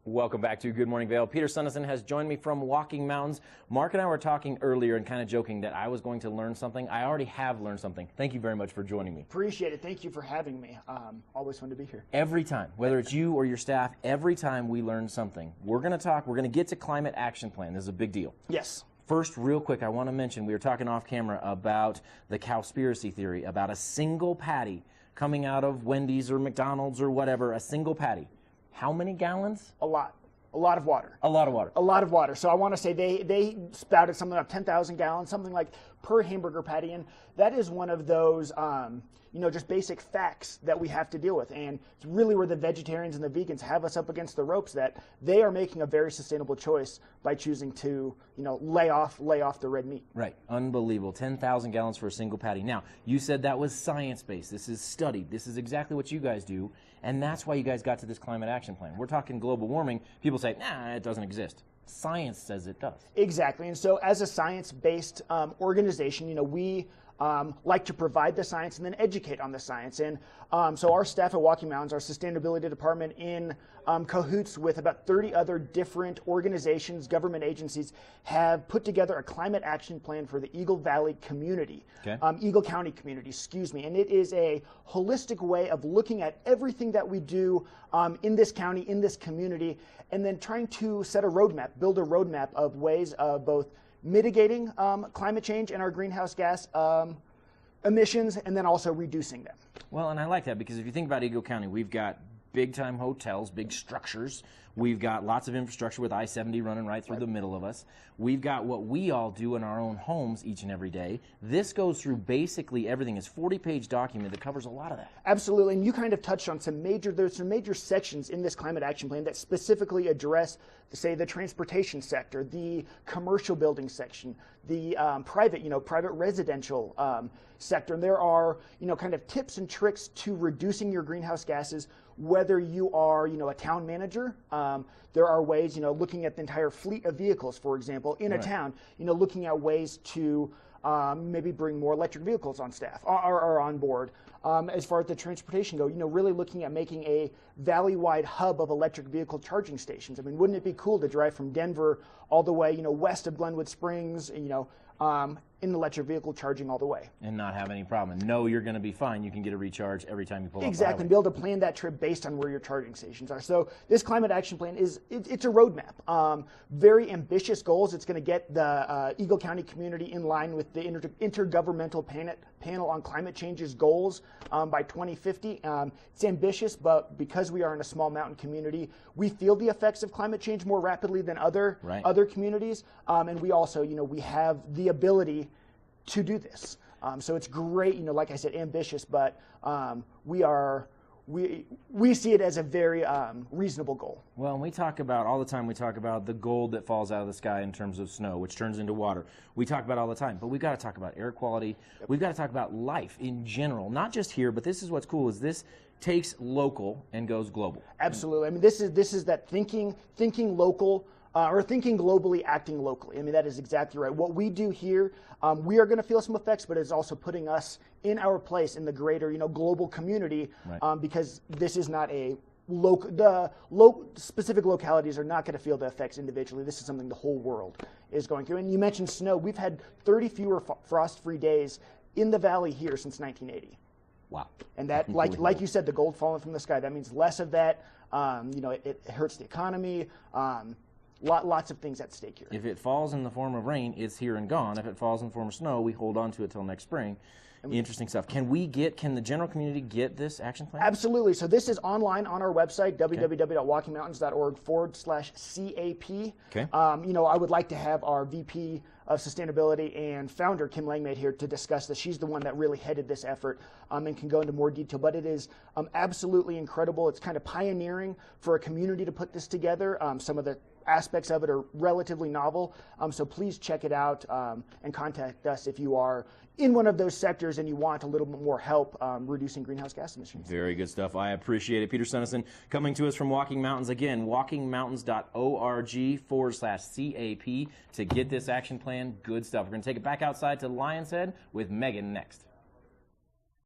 Welcome back to Good Morning Vail. Peter Suneson has joined me from Walking Mountains. Mark and I were talking earlier and kind of joking that I was going to learn something. I already have learned something. Thank you very much for joining me. Appreciate it. Thank you for having me. Always fun to be here. Every time, whether it's you or your staff, every time we learn something, we're going to get to Climate Action Plan. This is a big deal. Yes. First, real quick, I want to mention, we were talking off camera about the cowspiracy theory, about a single patty coming out of Wendy's or McDonald's or whatever, a single patty. How many gallons? A lot. A lot of water. A lot of water. A lot of water. So I want to say they spouted something like 10,000 gallons, something like per hamburger patty. And that is one of those, just basic facts that we have to deal with. And it's really where the vegetarians and the vegans have us up against the ropes, that they are making a very sustainable choice by choosing to, lay off the red meat. Right. Unbelievable. 10,000 gallons for a single patty. Now, you said that was science-based. This is studied. This is exactly what you guys do. And that's why you guys got to this climate action plan. We're talking global warming. People say, nah, it doesn't exist. Science says it does. Exactly. And so as a science-based organization, we like to provide the science and then educate on the science. And so our staff at Walking Mountains, our sustainability department, in cahoots with about 30 other different organizations, government agencies, have put together a climate action plan for the Eagle Valley community, Eagle County community, excuse me. And it is a holistic way of looking at everything that we do in this county, in this community, and then trying to set a roadmap, build a roadmap of ways of both mitigating climate change and our greenhouse gas emissions, and then also reducing them. Well, and I like that, because if you think about Eagle County, we've got big-time hotels, big structures. We've got lots of infrastructure with I-70 running right through the middle of us. We've got what we all do in our own homes each and every day. This goes through basically everything. It's a 40-page document that covers a lot of that. Absolutely, and you kind of touched on there's some major sections in this climate action plan that specifically address, say, the transportation sector, the commercial building section, the private residential sector. And there are, kind of tips and tricks to reducing your greenhouse gases, whether you are, a town manager. There are ways, looking at the entire fleet of vehicles, for example, in a town, looking at ways to maybe bring more electric vehicles on staff or on board. As far as the transportation go, really looking at making a valley-wide hub of electric vehicle charging stations. I mean, wouldn't it be cool to drive from Denver all the way, west of Glenwood Springs, in electric vehicle charging all the way. And not have any problem. And know you're going to be fine. You can get a recharge every time you pull up. Exactly, and be able to plan that trip based on where your charging stations are. So this climate action plan it's a roadmap. Very ambitious goals. It's going to get the Eagle County community in line with the Intergovernmental Panel on Climate Change's goals by 2050. It's ambitious, but because we are in a small mountain community, we feel the effects of climate change more rapidly than other communities. And we also, we have the ability to do this. So it's great, like I said, ambitious, but we see it as a very reasonable goal. Well, and we talk about all the time, the gold that falls out of the sky in terms of snow, which turns into water. We talk about it all the time, but we've got to talk about air quality. We've got to talk about life in general, not just here, but this is what's cool, is this takes local and goes global. Absolutely. I mean, this is that thinking local, or thinking globally, acting locally. I mean, that is exactly right. What we do here, we are going to feel some effects, but it's also putting us in our place in the greater, global community, because this is not a specific localities are not going to feel the effects individually. This is something the whole world is going through. And you mentioned snow. We've had 30 fewer frost-free days in the valley here since 1980. Wow. And that, like you said, the gold falling from the sky, that means less of that. It hurts the economy. Lots of things at stake here. If it falls in the form of rain, it's here and gone. If it falls in the form of snow, we hold on to it till next spring. Interesting stuff. Can the general community get this action plan? Absolutely. So this is online on our website, www.walkingmountains.org/CAP. Okay. I would like to have our VP of Sustainability and founder, Kim Langmaid, here to discuss this. She's the one that really headed this effort and can go into more detail. But it is absolutely incredible. It's kind of pioneering for a community to put this together. Some of the aspects of it are relatively novel. So please check it out and contact us if you are in one of those sectors and you want a little bit more help reducing greenhouse gas emissions. Very good stuff. I appreciate it. Peter Suneson coming to us from Walking Mountains. Again, walkingmountains.org/CAP to get this action plan. Good stuff. We're going to take it back outside to Lion's Head with Megan next.